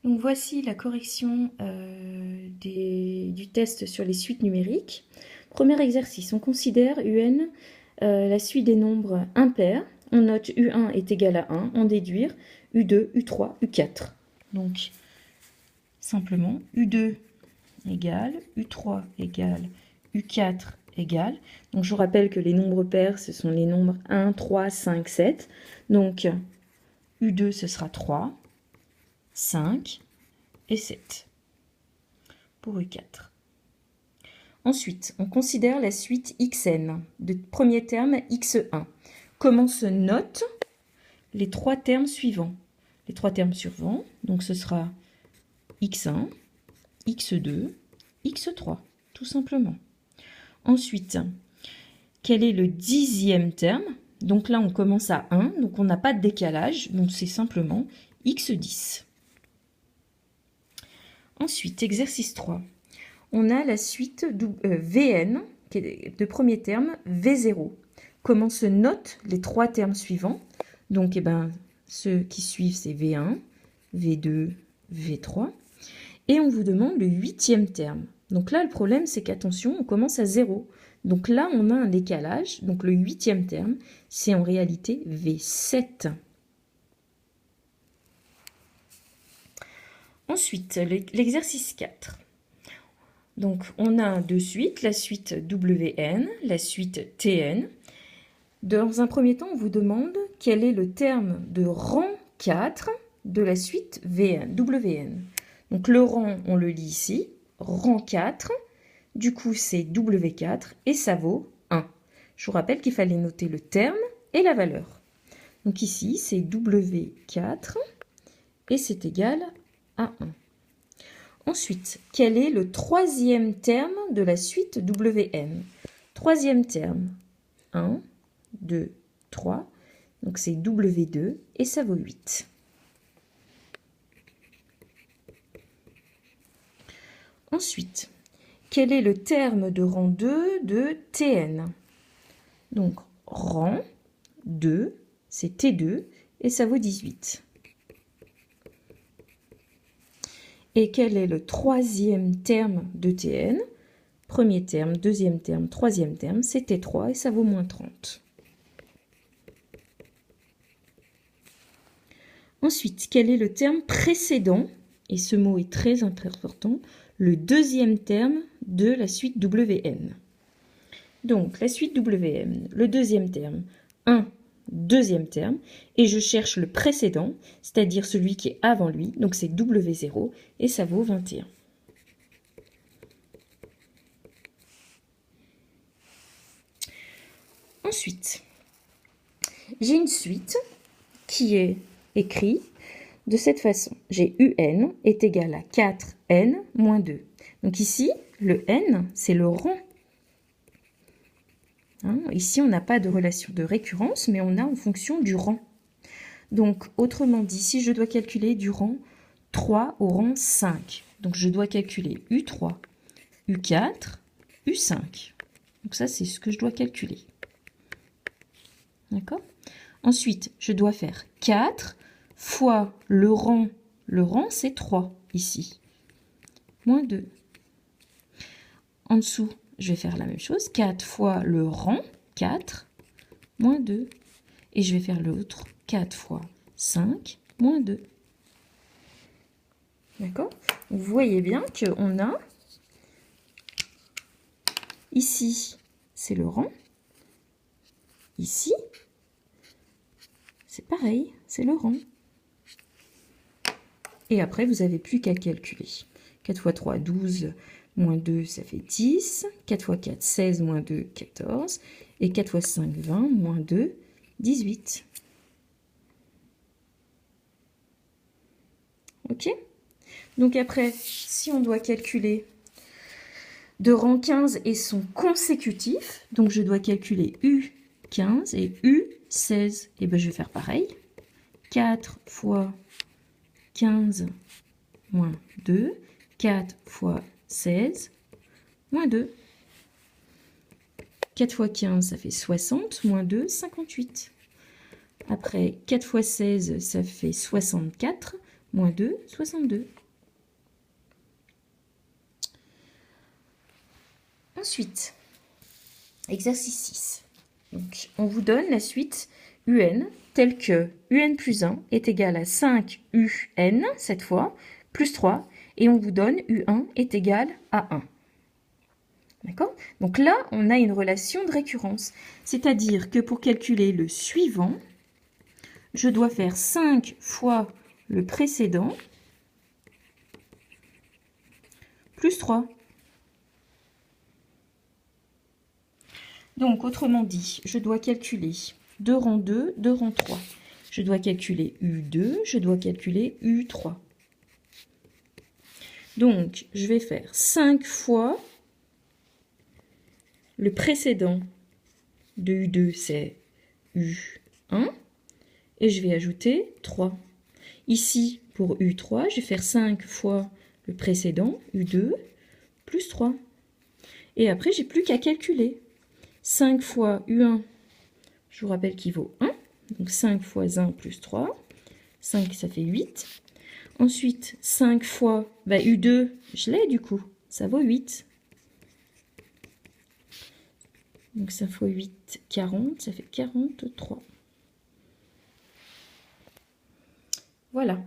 Donc voici la correction du test sur les suites numériques. Premier exercice, on considère UN la suite des nombres impairs. On note U1 est égal à 1, on déduire U2, U3, U4. Donc simplement U2 égale U3 égale U4 égale. Donc je vous rappelle que les nombres pairs, ce sont les nombres 1, 3, 5, 7. Donc U2 ce sera 3, 5 et 7 pour U4. Ensuite, on considère la suite xn, de premier terme x1. Comment se notent les trois termes suivants? Les trois termes suivants, donc ce sera x1, x2, x3, tout simplement. Ensuite, quel est le 10e terme? Donc là, on commence à 1, donc on n'a pas de décalage, donc c'est simplement x10. Ensuite, exercice 3. On a la suite Vn, qui est de premier terme, V0. Comment se notent les trois termes suivants? Donc, ceux qui suivent, c'est V1, V2, V3. Et on vous demande le 8e terme. Donc là, le problème, c'est qu'attention, on commence à 0. Donc là, on a un décalage. Donc le 8e terme, c'est en réalité V7. Ensuite, l'exercice 4. Donc, on a deux suites, la suite WN, la suite TN. Dans un premier temps, on vous demande quel est le terme de rang 4 de la suite WN. Donc, le rang, on le lit ici, rang 4. Du coup, c'est W4 et ça vaut 1. Je vous rappelle qu'il fallait noter le terme et la valeur. Donc ici, c'est W4 et c'est égal à 1. Ensuite, quel est le troisième terme de la suite WN? Troisième terme, 1, 2, 3. Donc c'est W2 et ça vaut 8. Ensuite, quel est le terme de rang 2 de Tn? Donc rang 2, c'est T2 et ça vaut 18. Et quel est le troisième terme de Tn? Premier terme, deuxième terme, troisième terme, c'est T3 et ça vaut moins 30. Ensuite, quel est le terme précédent? Et ce mot est très important, le deuxième terme de la suite WN. Donc, la suite WN, le deuxième terme, 1, deuxième terme, et je cherche le précédent, c'est-à-dire celui qui est avant lui, donc c'est W0, et ça vaut 21. Ensuite, j'ai une suite qui est écrite de cette façon. J'ai UN est égal à 4N moins 2. Donc ici, le N, c'est le rang. Ici, on n'a pas de relation de récurrence, mais on a en fonction du rang. Donc, autrement dit, si je dois calculer du rang 3 au rang 5, donc je dois calculer U3, U4, U5. Donc ça, c'est ce que je dois calculer. D'accord? Ensuite, je dois faire 4 fois le rang c'est 3 ici, moins 2. En dessous, je vais faire la même chose, 4 fois le rang, 4, moins 2. Et je vais faire l'autre, 4 fois 5, moins 2. D'accord? Vous voyez bien qu'on a, ici, c'est le rang, ici, c'est pareil, c'est le rang. Et après, vous n'avez plus qu'à calculer. 4 fois 3, 12, moins 2, ça fait 10. 4 fois 4, 16, moins 2, 14. Et 4 fois 5, 20, moins 2, 18. Ok? Donc après, si on doit calculer de rang 15 et son consécutif, donc je dois calculer U15 et U16. Et bien je vais faire pareil. 4 fois 15 moins 2, 4 fois 16, moins 2. 4 fois 15, ça fait 60, moins 2, 58. Après, 4 fois 16, ça fait 64, moins 2, 62. Ensuite, exercice 6. Donc, on vous donne la suite UN telle que UN plus 1 est égal à 5 UN, cette fois, plus 3, et on vous donne U1 est égal à 1. D'accord? Donc là, on a une relation de récurrence, c'est-à-dire que pour calculer le suivant, je dois faire 5 fois le précédent plus 3. Donc, autrement dit, je dois calculer 2 rang 2, 2 rang 3. Je dois calculer U2, je dois calculer U3. Donc, je vais faire 5 fois le précédent de U2, c'est U1. Et je vais ajouter 3. Ici, pour U3, je vais faire 5 fois le précédent, U2, plus 3. Et après, j'ai plus qu'à calculer. 5 fois U1, je vous rappelle qu'il vaut 1. Donc 5 fois 1 plus 3. 5, ça fait 8. Ensuite, 5 fois U2, je l'ai du coup. Ça vaut 8. Donc ça fois 8, 40. Ça fait 43. Voilà.